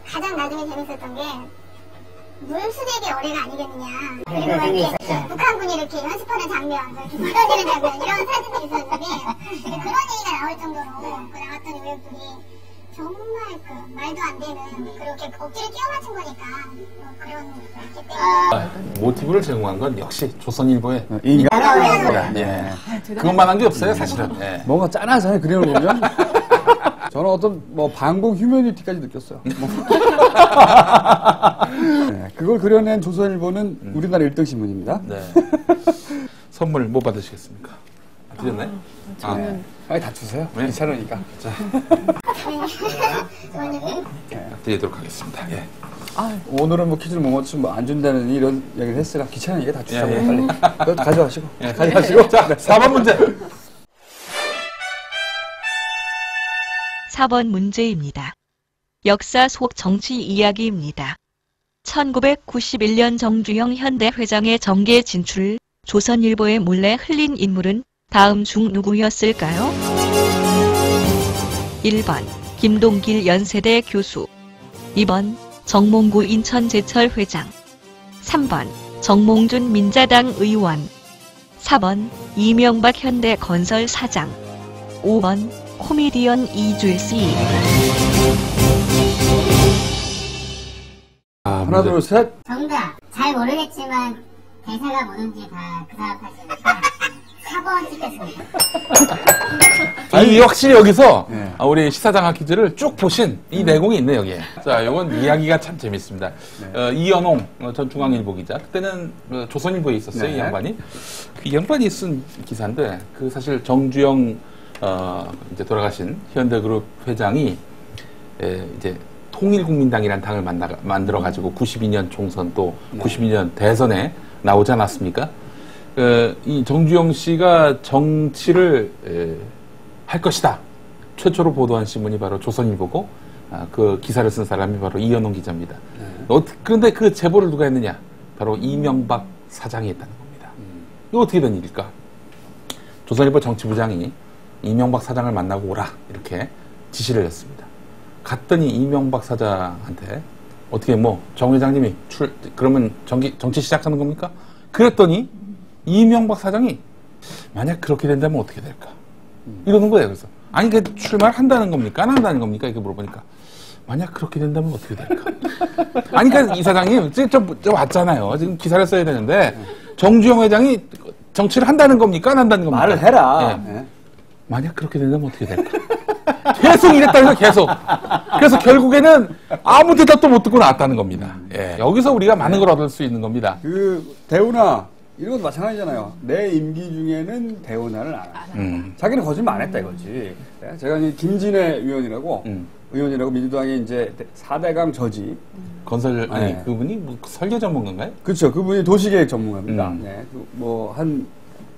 가장 나중에 재밌었던 게 물수대기 어뢰가 아니겠느냐. 그리고 막 이렇게 북한군이 이렇게 연습하는 장면, 이렇게 무너지는 장면 이런 사진들이 있었는데 그런 얘기가 나올 정도로 그 나왔던 의혹들이 정말 그 말도 안 되는 그렇게 억지로 끼워 맞춘 거니까 그런 거였기 때문에 모티브를 제공한 건 역시 조선일보의 인간. 예. 그것만한 게 없어요 사실은. 예. 뭔가 짠하잖아요. 그림을 보면. 저는 어떤 뭐 반공 휴머니티까지 느꼈어요. 네, 그걸 그려낸 조선일보는 우리나라 1등 신문입니다. 네. 선물 뭐 받으시겠습니까? 드렸나요? 빨리 다 주세요. 네. 귀찮으니까. 자. 드리도록 하겠습니다. 예. 오늘은 뭐 퀴즈를 못 맞추면 뭐안 준다는 이런 얘기를 했으라 귀찮으니까 다 주자고 예, 예. 빨리. 그거 가져가시고. 예. 가져가시고. 자, 4번 문제. 4번 문제입니다. 역사 속 정치 이야기입니다. 1991년 정주영 현대 회장의 정계 진출, 조선일보에 몰래 흘린 인물은 다음 중 누구였을까요? 1번 김동길 연세대 교수, 2번 정몽구 인천제철 회장, 3번 정몽준 민자당 의원, 4번 이명박 현대건설 사장, 5번 코미디언 이줄씨. 하나, 둘, 셋. 정답 잘 모르겠지만 대사가 뭐든지 다 그 사람 탓이니까 4번 찍겠습니다. 이 확실히 여기서 네. 우리 시사장학 퀴즈를 쭉 보신 이 내공이 있네 여기에. 자, 이건 이야기가 참 재밌습니다. 이연홍 전 중앙일보 기자, 그때는 조선일보에 있었어요. 네. 이 양반이. 그 양반이 쓴 기사인데 그 사실 정주영 이제 돌아가신 현대그룹 회장이 이제 통일국민당이라는 당을 만들어 가지고 92년 총선 또 92년 대선에 나오지 않았습니까? 이 정주영 씨가 정치를 할 것이다. 최초로 보도한 신문이 바로 조선일보고 그 기사를 쓴 사람이 바로 이연홍 기자입니다. 그런데 그 제보를 누가 했느냐? 바로 이명박 사장이 했다는 겁니다. 이거 어떻게 된 일일까? 조선일보 정치부장이 이명박 사장을 만나고 오라 이렇게 지시를 했습니다. 갔더니 이명박 사장한테 어떻게 뭐 정 회장님이 그러면 정치 시작하는 겁니까? 그랬더니 이명박 사장이 만약 그렇게 된다면 어떻게 될까? 이러는 거예요. 그래서 아니 그 출마를 한다는 겁니까? 안 한다는 겁니까? 이렇게 물어보니까 만약 그렇게 된다면 어떻게 될까? 아니 그러니까 이 사장님 좀 왔잖아요. 지금 기사를 써야 되는데 정주영 회장이 정치를 한다는 겁니까? 안 한다는 겁니까? 말을 해라. 예. 만약 그렇게 된다면 어떻게 될까? 계속 이랬다는 거예요, 계속. 그래서 결국에는 아무 대답도 못 듣고 나왔다는 겁니다. 예. 여기서 우리가 많은 걸 얻을 수 있는 겁니다. 그 대우나 이런 것도 마찬가지잖아요. 내 임기 중에는 대우나를 안 하죠. 자기는 거짓말 안 했다 이거지. 제가 이제 김진애 의원이라고 민주당의 이제 4대강 저지. 건설, 아니, 네. 그분이 뭐 설계 전문가인가요? 그렇죠. 그분이 도시계획 전문가입니다. 음. 네. 뭐 한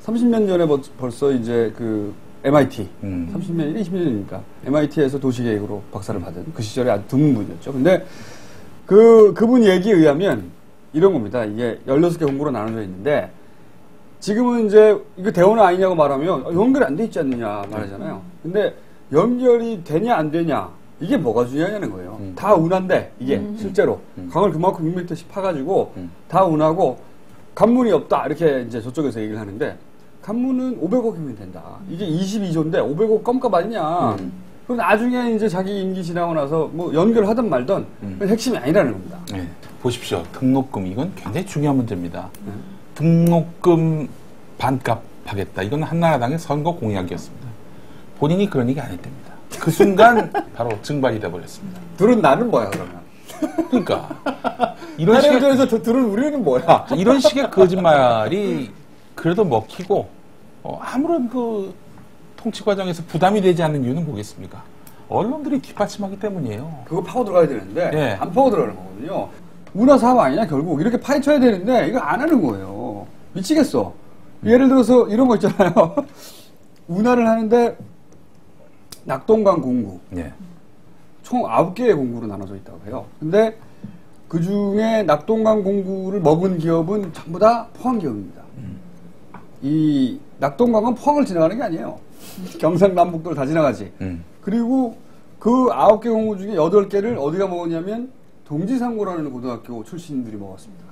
30년 전에 벌써 이제 그 MIT 30년이니까 20년이니까 MIT에서 도시계획으로 박사를 받은 그 시절에 아주 드문 분이었죠. 근데 그분 얘기에 의하면 이런 겁니다. 이게 16개 공부로 나눠져 있는데 지금은 이제 이거 대우나 아니냐고 말하면 연결이 안 돼 있지 않느냐 말하잖아요. 근데 연결이 되냐 안 되냐 이게 뭐가 중요하냐는 거예요. 다 운한데 이게 실제로 강을 그만큼 6m씩 파가지고 다 운하고 간문이 없다 이렇게 이제 저쪽에서 얘기를 하는데 간문은 500억이면 된다. 이게 22조인데 500억 껌값 아니냐. 그럼 나중에 이제 자기 임기 지나고 나서 뭐 연결하든 말든 그건 핵심이 아니라는 겁니다. 네. 보십시오. 등록금. 이건 굉장히 중요한 문제입니다. 등록금 반값 하겠다. 이건 한나라당의 선거 공약이었습니다. 본인이 그런 얘기 안 했답니다. 그 순간 바로 증발이 돼버렸습니다. 둘은 나는 뭐야 그러면? 그러니까 이런 식의 나라에서 둘은 우리는 뭐야? 이런 식의 거짓말이 그래도 먹히고 아무런 그 통치 과정에서 부담이 되지 않는 이유는 뭐겠습니까? 언론들이 뒷받침하기 때문이에요. 그거 파고 들어가야 되는데 예. 안 파고 들어가는 거거든요. 문화 사업 아니냐 결국 이렇게 파헤쳐야 되는데 이거 안 하는 거예요. 미치겠어. 예를 들어서 이런 거 있잖아요. 운하를 하는데 낙동강 공구 예. 총 9개의 공구로 나눠져 있다고 해요. 근데 그 중에 낙동강 공구를 먹은 기업은 전부 다 포항 기업입니다. 이 낙동강은 포항을 지나가는 게 아니에요. 경상남북도를 다 지나가지. 그리고 그 9개 공구 중에 8개를 어디가 먹었냐면 동지상고라는 고등학교 출신들이 먹었습니다.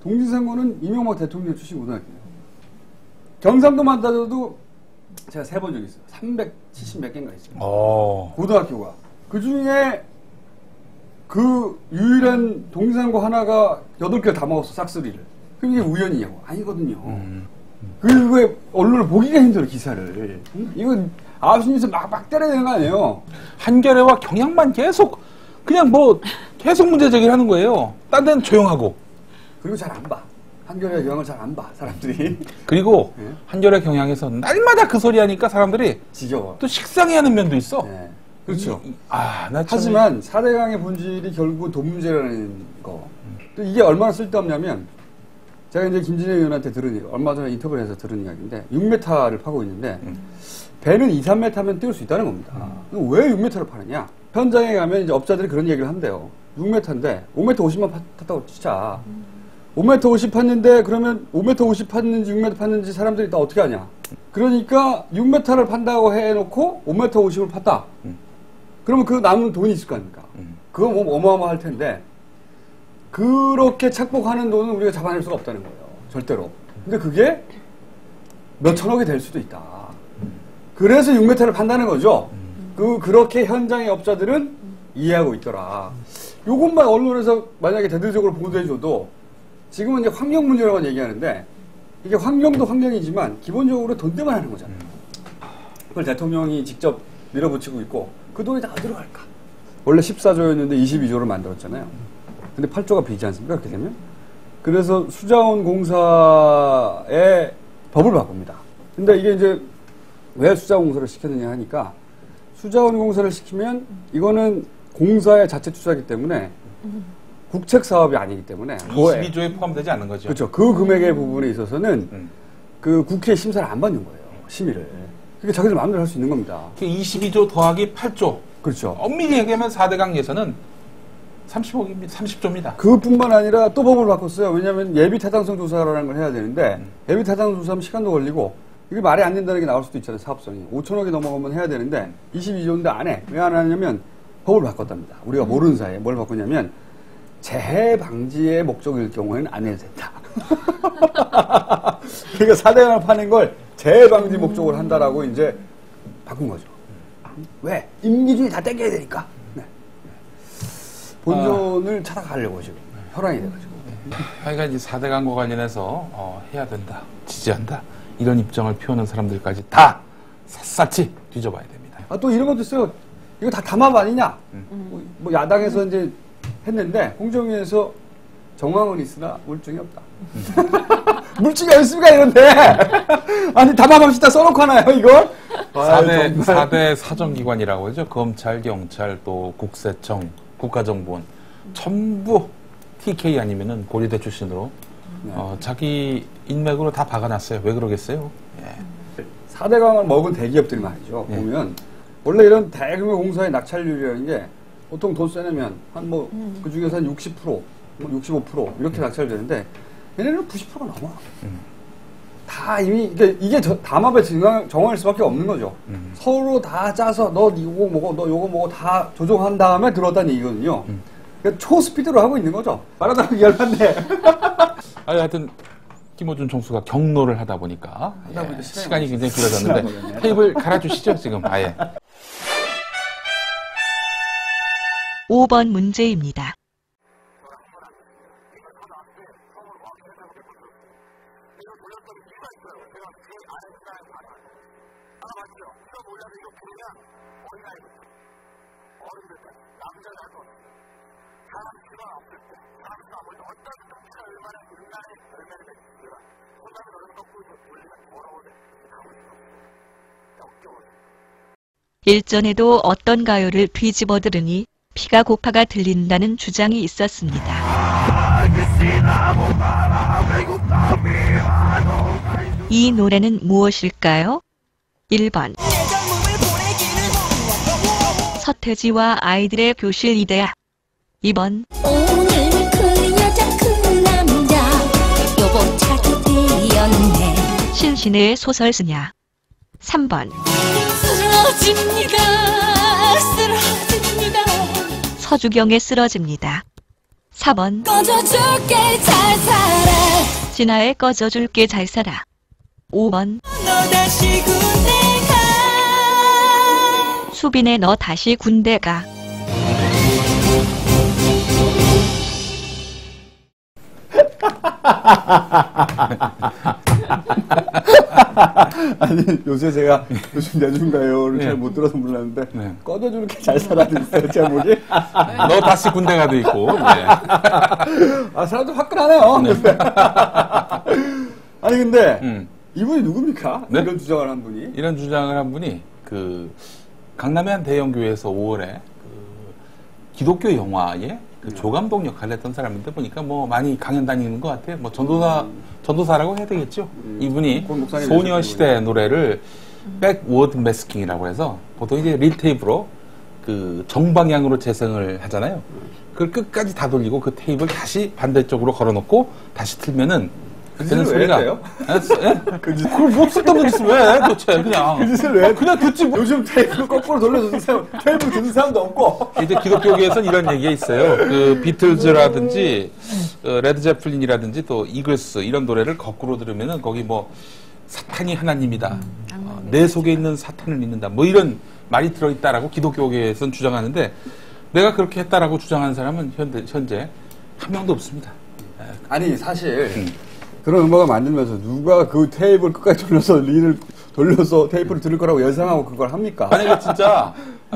동지상고는 이명박 대통령 출신 고등학교예요. 경상도만 따져도 제가 세본 적이 있어요. 370 몇 개인가 있어요. 고등학교가. 그 중에 그 유일한 동지상고 하나가 8개를 다 먹었어, 싹쓸이를. 그럼 이게 우연이냐고? 아니거든요. 그리고 언론을 보기가 힘들어, 기사를. 이건 아홉시에서 막 때려야 되는 거 아니에요? 한겨레와 경향만 계속 그냥 뭐 계속 문제 제기를 하는 거예요. 딴 데는 조용하고. 그리고 잘 안 봐. 한겨레 경향을 잘 안 봐, 사람들이. 그리고 네. 한겨레 경향에서 날마다 그 소리 하니까 사람들이 지겨워. 또 식상해하는 면도 있어. 네. 그렇죠. 나 참. 하지만 4대강의 본질이 결국은 돈 문제라는 거. 또 이게 얼마나 쓸데없냐면, 제가 이제 김진애 의원한테 얼마 전에 인터뷰를 해서 들은 이야기인데, 6m를 파고 있는데, 배는 2, 3m면 띄울 수 있다는 겁니다. 왜 6m를 파느냐? 현장에 가면 이제 업자들이 그런 얘기를 한대요. 6m인데, 5m 50만 탔다고 치자. 5m 50 팠는데, 그러면 5m 50 팠는지 6m 팠는지 사람들이 다 어떻게 하냐? 그러니까 6m를 판다고 해놓고 5m 50을 팠다. 그러면 그 남은 돈이 있을 거 아닙니까? 그거 뭐 어마어마할 텐데, 그렇게 착복하는 돈은 우리가 잡아낼 수가 없다는 거예요. 절대로. 근데 그게 몇 천억이 될 수도 있다. 그래서 6m를 판다는 거죠. 그렇게 현장의 업자들은 이해하고 있더라. 요것만 언론에서 만약에 대대적으로 보도해줘도 지금은 이제 환경 문제라고 얘기하는데 이게 환경도 환경이지만 기본적으로 돈 때문에 하는 거잖아요. 그걸 대통령이 직접 밀어붙이고 있고 그 돈이 다 어디로 갈까? 원래 14조였는데 22조를 만들었잖아요. 근데 8조가 비지 않습니까? 그렇게 되면? 그래서 수자원공사의 법을 바꿉니다. 근데 이게 이제 왜 수자원공사를 시켰느냐 하니까 수자원공사를 시키면 이거는 공사의 자체 투자이기 때문에 국책 사업이 아니기 때문에 22조에 포함되지 않는 거죠. 그렇죠. 그 금액의 부분에 있어서는 그 국회 심사를 안 받는 거예요. 심의를. 그러니까 자기들 마음대로 할 수 있는 겁니다. 22조 더하기 8조. 그렇죠. 엄밀히 얘기하면 4대강 예산은 30억입니다. 30조입니다. 그뿐만 아니라 또 법을 바꿨어요. 왜냐하면 예비 타당성 조사라는 걸 해야 되는데 예비 타당성 조사하면 시간도 걸리고 이게 말이 안 된다는 게 나올 수도 있잖아요. 사업성이. 5천억이 넘어가면 해야 되는데 22조인데 안 해. 왜 안 하냐면 법을 바꿨답니다. 우리가 모르는 사이에 뭘 바꿨냐면 재해 방지의 목적일 경우에는 안 해도 된다. 그러니까 4대강을 파는 걸 재해 방지 목적으로 한다라고 이제 바꾼 거죠. 왜? 임기 중에 다 땡겨야 되니까. 네. 본전을 찾아가려고 지금 혈안이 돼가지고. 하여간 이 4대강과 관련해서 해야 된다, 지지한다 이런 입장을 표하는 사람들까지 다 샅샅이 뒤져봐야 됩니다. 또 이런 것도 있어요. 이거 다 담합 아니냐? 뭐 야당에서 이제 했는데 공정위에서 정황은 있으나 물증이 없다. 물증이 어딨습니까 이런데. 아니 담합합시다 써놓고 하나요 이걸? 4대 사정기관이라고 하죠. 검찰, 경찰, 또 국세청, 국가정보원 전부 TK 아니면은 고려대 출신으로 자기 인맥으로 다 박아놨어요. 왜 그러겠어요? 예. 4대강을 먹은 대기업들이 말이죠. 예. 보면 원래 이런 대규모 공사의 낙찰률이라는 게 보통 돈 써내면 한 뭐 그 중에서 한 60%, 뭐 65% 이렇게 낙찰되는데 얘네는 90%가 넘어. 다 이미 이게 담합의 정황일 수밖에 없는 거죠. 서로 다 짜서 너 이거 먹어, 너 요거 먹어 다 조정한 다음에 들어왔다는 얘기거든요. 그러니까 초스피드로 하고 있는 거죠. 말하다 열받네. 하여튼 김어준 총수가 경로를 하다 보니까 시간이 굉장히 길어졌는데 테이블 갈아주시죠 지금 아예. 5번 문제입니다. 일전에도 어떤 가요를 뒤집어 들으니 피가 고파가 들린다는 주장이 있었습니다. 이 노래는 무엇일까요? 1번 서태지와 아이들의 교실 이데아. 2번 오늘 그 여자 그 남자 여보 차도 되었네. 신신의 소설스냐. 3번 쓰러집니다. 쓰러집니다. 서주경의 쓰러집니다. 4번 꺼져줄게 잘 살아. 진아의 꺼져줄게 잘 살아. 5번 너 다시 군대 가. 수빈의 너 다시 군대 가. 아니 요새 제가 요즘 대중가요를 네. 잘 못 들어서 몰랐는데 네. 꺼져주는 게 잘 살아도 있어요 제목이. 너 다시 군대 가도 있고. 네. 아 사람들 화끈하네요. 아니 근데 이분이 누굽니까? 네? 이런 주장을 한 분이. 이런 주장을 한 분이 그 강남의 한 대형 교회에서 5월에 그 기독교 영화에 그 조감독 역할을 했던 사람인데 보니까 뭐 많이 강연 다니는 것 같아요. 뭐 전도사라고 해야 되겠죠. 이분이 그건 목사님 소녀시대 노래를 백워드 매스킹이라고 해서 보통 이제 릴테이프로 그 정방향으로 재생을 하잖아요. 그걸 끝까지 다 돌리고 그 테이프를 다시 반대쪽으로 걸어놓고 다시 틀면은 그 짓을 왜 했대요? 그걸 뭐 쓸데없는 짓을 왜 해, 도대체 그냥 그 짓을 왜? 그냥 듣지 뭐. 요즘 테이프 거꾸로 돌려서 듣는 사람, 테이프 듣는 사람도 없고. 이제 기독교계에서는 이런 얘기가 있어요. 그 비틀즈라든지 레드 제플린이라든지 또 이글스 이런 노래를 거꾸로 들으면은 거기 뭐 사탄이 하나님이다. 내 속에 있는 사탄을 믿는다. 뭐 이런 말이 들어있다라고 기독교계에서는 주장하는데 내가 그렇게 했다라고 주장하는 사람은 현재 한 명도 없습니다. 아니 사실 그런 음악을 만들면서 누가 그 테이프를 끝까지 돌려서 릴을 돌려서 테이프를 들을 거라고 예상하고 그걸 합니까? 만약에 진짜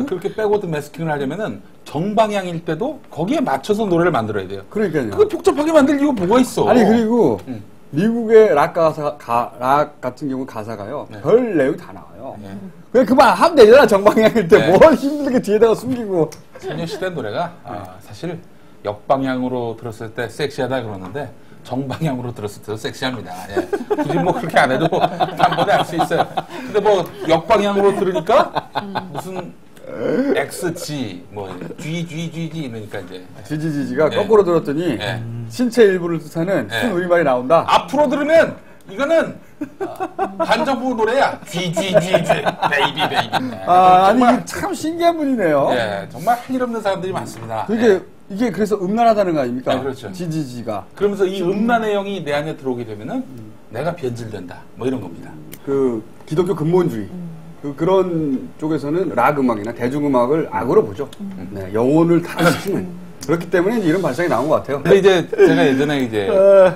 그렇게 백워드 매스킹을 하려면은 정방향일 때도 거기에 맞춰서 노래를 만들어야 돼요. 그러니까요. 그거 복잡하게 만들 이유가 뭐가 있어? 아니 그리고 미국의 락 같은 경우 가사가요. 네. 별 내용 다 나와요. 네. 그냥 그만 하면 되잖아 정방향일 때 네. 뭘 힘들게 뒤에다가 숨기고. 소녀시대 노래가 사실 역방향으로 들었을 때 섹시하다 그러는데 정방향으로 들었을 때도 섹시합니다. 예. 굳이 뭐 그렇게 안 해도 단번에 알 수 있어요. 근데 뭐 역방향으로 들으니까 무슨 XG 뭐 GGGG 이러니까 이제 지지지지가 네. 거꾸로 들었더니 네. 신체 일부를 뜻하는 네. 순우리말이 나온다. 앞으로 들으면 이거는 반정부 노래야. GGGG 베이비 베이비. 아니 정말, 이게 참 신기한 분이네요. 예, 정말 할 일 없는 사람들이 많습니다. 그게 예. 이게 그래서 음란하다는 거 아닙니까? 네, 그렇죠. 지지지가 그러면서 이 음란의 영이 내 안에 들어오게 되면은 내가 변질된다. 뭐 이런 겁니다. 그 기독교 근본주의 그런 쪽에서는 락 음악이나 대중 음악을 악으로 보죠. 네, 영혼을 타락시키는 그렇기 때문에 이런 발상이 나온 것 같아요. 근데 이제 제가 예전에 이제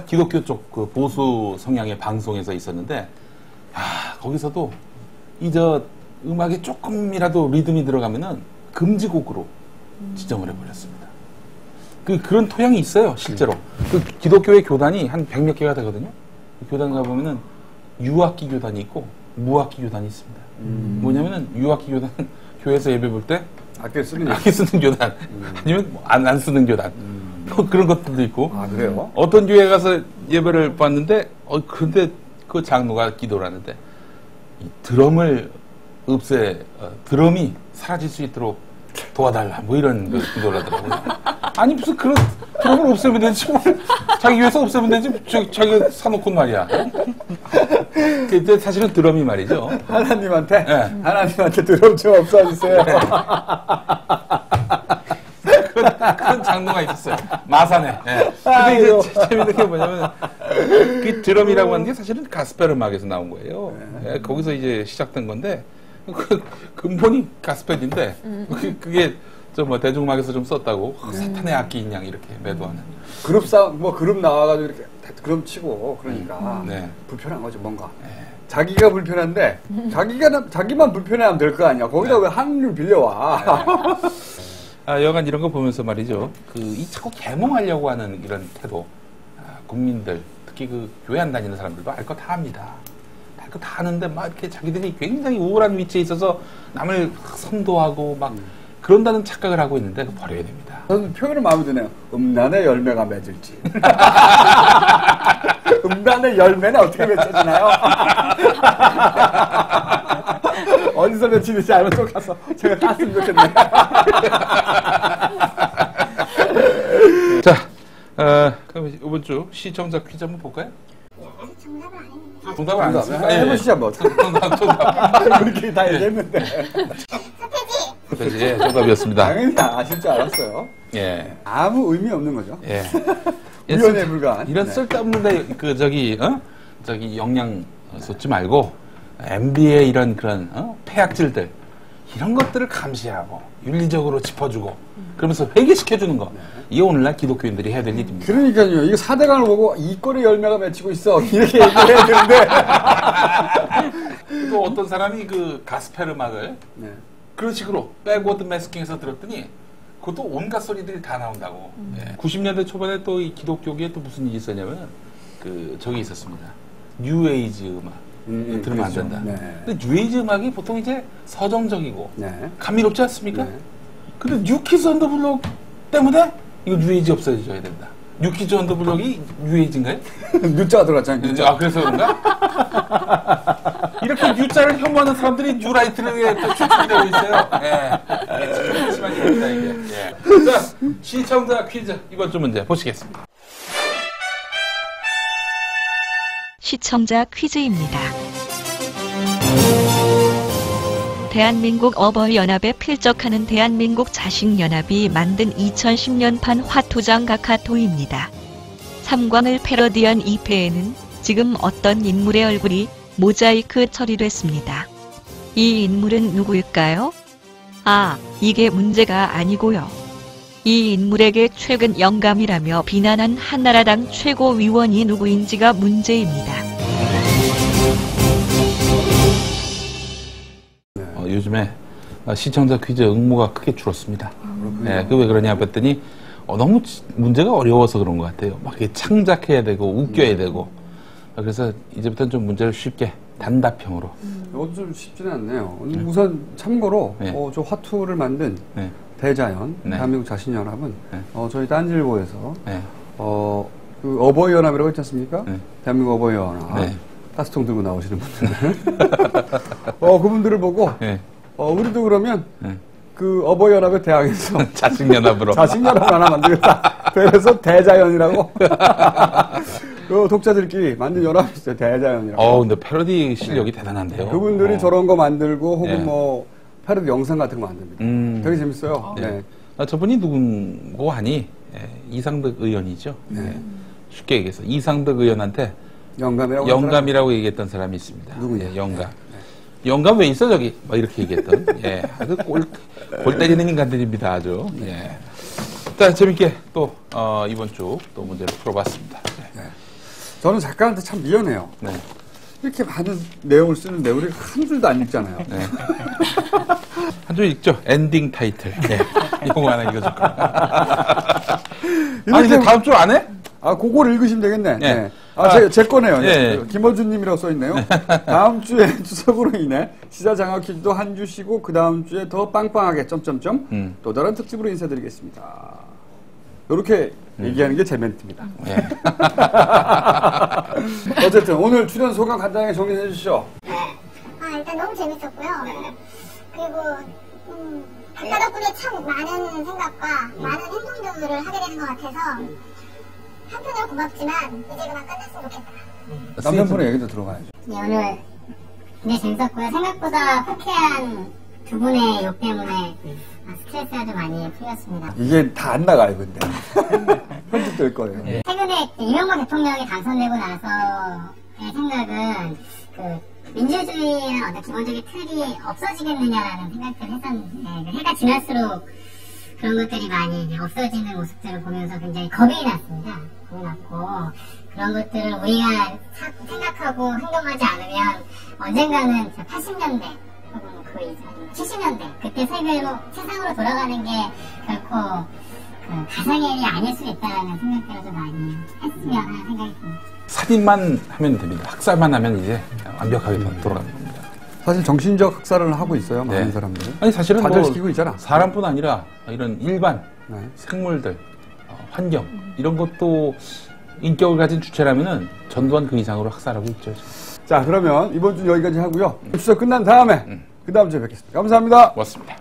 기독교 쪽 그 보수 성향의 방송에서 있었는데 거기서도 이 저 음악에 조금이라도 리듬이 들어가면은 금지곡으로 지정을 해버렸습니다. 그런 토양이 있어요, 실제로. 그 기독교의 교단이 한 100몇 개가 되거든요. 그 교단 가보면은 유학기 교단이 있고 무학기 교단이 있습니다. 뭐냐면은 유학기 교단은 교회에서 예배 볼 때 악기 쓰는 악기 쓰는 교단 아니면 안 쓰는 교단 뭐 그런 것들도 있고. 아 그래요? 어떤 교회 가서 예배를 봤는데 근데 그 장로가 기도를 하는데 이 드럼을 드럼이 사라질 수 있도록 도와달라 뭐 이런 그 기도를 하더라고요. 아니 무슨 그런 드럼을 없애면 되지 뭘 자기 교회에서 없애면 되지 자기가 사놓고 말이야. 근데 사실은 드럼이 말이죠. 하나님한테 네. 하나님한테 드럼 좀 없어주세요. 그런 장르가 있었어요. 마산에. 예. 근데 아이고. 이제 재밌는 게 뭐냐면 그 드럼이라고 하는 게 사실은 가스펠 음악에서 나온 거예요. 예, 거기서 이제 시작된 건데 그 근본이 가스펠인데 그게 좀 뭐 대중음악에서 좀 썼다고 사탄의 악기인 양 이렇게 매도하는. 그룹 나와가지고 이렇게 그럼 치고 그러니까 네. 불편한 거죠 뭔가. 자기가 불편한데 자기만 불편해하면 될 거 아니야. 거기다 왜 하느님 빌려와? 여간 이런 거 보면서 말이죠. 이 자꾸 계몽하려고 하는 이런 태도, 국민들, 특히 특히 그 교회 안 다니는 사람들도 알 거 다 합니다. 알 거 다 아는데 막 이렇게 자기들이 굉장히 우월한 위치에 있어서 남을 선도하고 막 그런다는 착각을 하고 있는데 그거 버려야 됩니다. 저는 표현은 마음에 드네요. 음란의 열매가 맺을지. 음란의 열매는 어떻게 맺혀지나요? 어디서 맺히는지 알면 좀 가서 제가 땄으면 좋겠네요. 자, 그럼 이번 주 시청자 퀴즈 한번 볼까요? 아직 정답을 안 했는데. 정답을 안 했습니다. 해보시죠, 뭐. 정답. 우리끼리 다 얘기했는데. 서태지. 예, 정답이었습니다. 당연히 아실 줄 알았어요. 예. 아무 의미 없는 거죠. 예. 위원에 불과한. 이런 네. 쓸데없는데 저기 영양 쏟지 말고 MB의 이런 그런 폐악질들 이런 것들을 감시하고 윤리적으로 짚어주고 그러면서 회개시켜주는 거. 이게 오늘날 기독교인들이 해야 될 일입니다. 그러니까요. 이거 4대강을 보고 이 꼴의 열매가 맺히고 있어. 이렇게 얘기해야 되는데. 또 어떤 사람이 그 가스펠 음악을 네. 그런 식으로 백워드 매스킹에서 들었더니 그것도 온갖 소리들이 다 나온다고. 예. 90년대 초반에 또 이 기독교계에 또 무슨 일이 있었냐면 저기 있었습니다. 뉴에이지 음악. 들으면 안 그렇죠. 된다. 네. 근데 뉴에이지 음악이 보통 이제 서정적이고 네. 감미롭지 않습니까? 네. 근데 뉴키즈 언더 블록 때문에 이거 뉴에이지 없어져야 된다. 뉴키즈 언더 블록이 뉴에이지인가요? 뉴자가 들어갔잖아요. 아, 그래서 그런가? 이렇게 뉴자를 혐오하는 사람들이 뉴라이트에 또 추천되고 있어요. 예. 심한 일입니다, 이게. 예. 자, 시청자 퀴즈 이번 주 문제 보시겠습니다. 시청자 퀴즈입니다. 대한민국 어버이연합에 필적하는 대한민국 자식연합이 만든 2010년판 화투장 가카토입니다. 삼광을 패러디한 이 패에는 지금 어떤 인물의 얼굴이 모자이크 처리됐습니다. 이 인물은 누구일까요? 아, 이게 문제가 아니고요. 이 인물에게 최근 영감이라며 비난한 한나라당 최고위원이 누구인지가 문제입니다. 요즘에 시청자 퀴즈 응모가 크게 줄었습니다. 네, 그 왜 그러냐 봤더니 너무 문제가 어려워서 그런 것 같아요. 막 이렇게 창작해야 되고 웃겨야 되고 그래서 이제부터는 좀 문제를 쉽게 단답형으로. 이것도 좀 쉽지는 않네요. 우선 참고로 네. 저 화투를 만든 네. 대자연 네. 대한민국 자신연합은 네. 저희 딴지일보에서 네. 그 어버이연합이라고 있지 않습니까? 네. 대한민국 어버이연합 네. 가스통 들고 나오시는 분들 그분들을 보고 네. 우리도 그러면 네. 그 어버이연합에 대항해서 자식연합으로. 자신연합을 하나 만들겠다. 그래서 대자연이라고 그 독자들끼리 만든 연합이 있어요. 대자연이라고. 근데 패러디 실력이 대단한데요. 그분들이 저런 거 만들고 혹은 네. 뭐 패러디 영상 같은 거 만듭니다. 되게 재밌어요. 네. 네. 저분이 누군고 하니 이상덕 의원이죠. 네. 쉽게 얘기해서 이상덕 의원한테 영감이라고 얘기했던 사람이 있습니다. 누구냐? 예, 영감. 영감 왜 있어 저기? 막 이렇게 얘기했던. 예, 아주 골 때리는 인간들입니다. 아주. 예. 자, 재밌게 또 이번 주 또 문제를 풀어봤습니다. 네. 저는 작가한테 참 미안해요. 네. 이렇게 많은 내용을 쓰는데 우리가 한 줄도 안 읽잖아요. 네. 한 줄 읽죠. 엔딩 타이틀. 네. 이거 하나 읽어줄 거야. 아니, 근데 다음 주 안 해? 그걸 읽으시면 되겠네. 네. 네. 제 거네요. 네. 김어준님이라고 써있네요. 다음 주에 추석으로 인해 시사 장학 퀴즈도 한 주 쉬고 그 다음 주에 더 빵빵하게 점점점 또 다른 특집으로 인사드리겠습니다. 이렇게 얘기하는 게 제 멘트입니다. 네. 어쨌든 오늘 출연 소감 간단하게 정리해 주시죠. 일단 너무 재밌었고요. 그리고 작가 덕분에 참 많은 생각과 많은 행동들을 하게 되는 것 같아서 한편으로 고맙지만 이제 그만 끝났으면 좋겠다. 남편분의 얘기도 들어가야죠. 네, 오늘 굉장히 재밌었고요. 생각보다 호쾌한 두 분의 욕 때문에 스트레스가 좀 많이 풀렸습니다. 이게 다 안 나가요, 근데. 편집될 거예요. 최근에 이명박 대통령이 당선되고 나서의 생각은 민주주의는 어떤 기본적인 틀이 없어지겠느냐라는 생각들을 했었는데 해가 지날수록 그런 것들이 많이 이제 없어지는 모습들을 보면서 굉장히 겁이 났습니다. 겁이 났고 그런 것들을 우리가 생각하고 행동하지 않으면 언젠가는 80년대 혹은 그 이전 70년대 그때 세상으로 돌아가는 게 결코 가상의 일이 아닐 수 있다는 생각들을 좀 많이 했으면 하는 생각이 듭니다. 살인만 하면 됩니다. 학살만 하면 이제 완벽하게 돌아가는 겁니다. 사실 정신적 학살을 하고 있어요, 많은 네. 사람들은. 아니 사실은 좌절시키고 있잖아. 사람뿐 아니라 이런 일반 네. 생물들, 환경 이런 것도 인격을 가진 주체라면은 전두환 그 이상으로 학살하고 있죠. 자, 그러면 이번 주 여기까지 하고요. 추석 끝난 다음에 그 다음 주에 뵙겠습니다. 감사합니다. 고맙습니다.